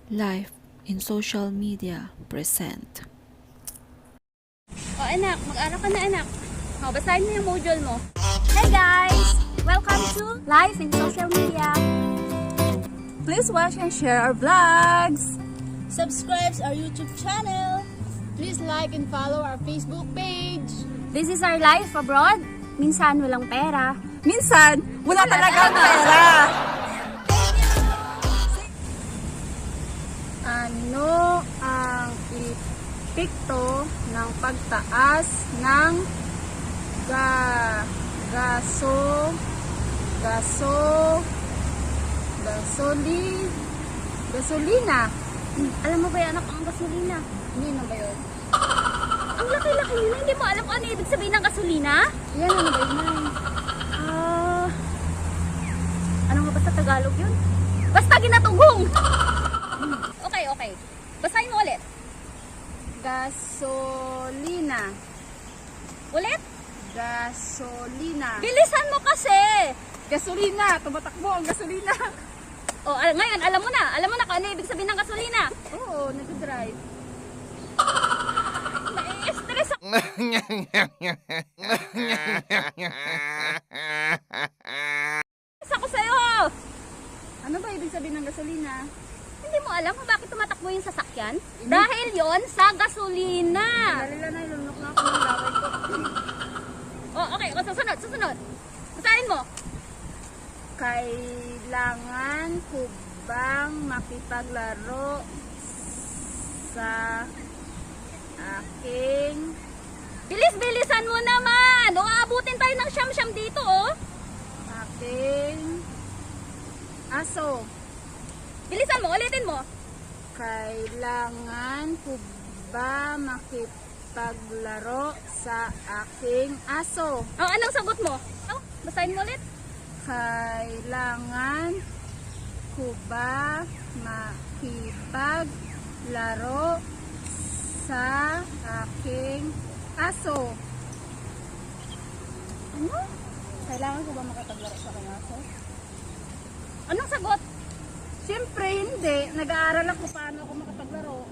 Life in Social Media present. O anak, mag-aral ka na anak. O, basahin mo yung module mo. Hey guys! Welcome to Life in Social Media. Please watch and share our vlogs. Subscribe our YouTube channel. Please like and follow our Facebook page. This is our life abroad. Minsan walang pera. Minsan, wala talagang pera. Ano ang epekto ng pagtaas ng gasolina? Alam mo ba yan, anak, ang gasolina? Ano ba yun? Ang laki-laki nila. Hindi mo alam kung ano ibig sabihin ng gasolina? Yan, ano ba yun? Ano nga ba sa Tagalog yun? Basta ginatugong! Okay. Basahin mo ulit. Gasolina. Ulit? Gasolina. Bilisan mo kasi! Gasolina. Tumatakbo ang gasolina. O, ngayon, alam mo na. Alam mo na kung ano ibig sabihin ng gasolina. Oo, nag-drive. Nai-stress ako. Ako sa'yo. Ano ba ibig sabihin ng gasolina? Hindi mo alam kung bakit tumatakbo yung sasakyan? Dahil yon sa gasolina. Lalala na, ilunok na ako ng laway ko. O, okay. O, susunod. Basahin mo. Kailangan ko bang makipaglaro sa aking Bilis-bilisan mo naman. O, aabutin tayo ng siyam-siyam dito, oh. aso? Bilisan mo, ulitin mo. Kailangan ko ba makipaglaro sa aking aso? O, anong sagot mo? O, basahin mo ulit. Kailangan ko ba makipaglaro sa aking aso? Ano? Kailangan ko ba makipaglaro sa aking aso? Anong sagot? Siyempre hindi. Nag-aaral ako paano ako makapaglaro.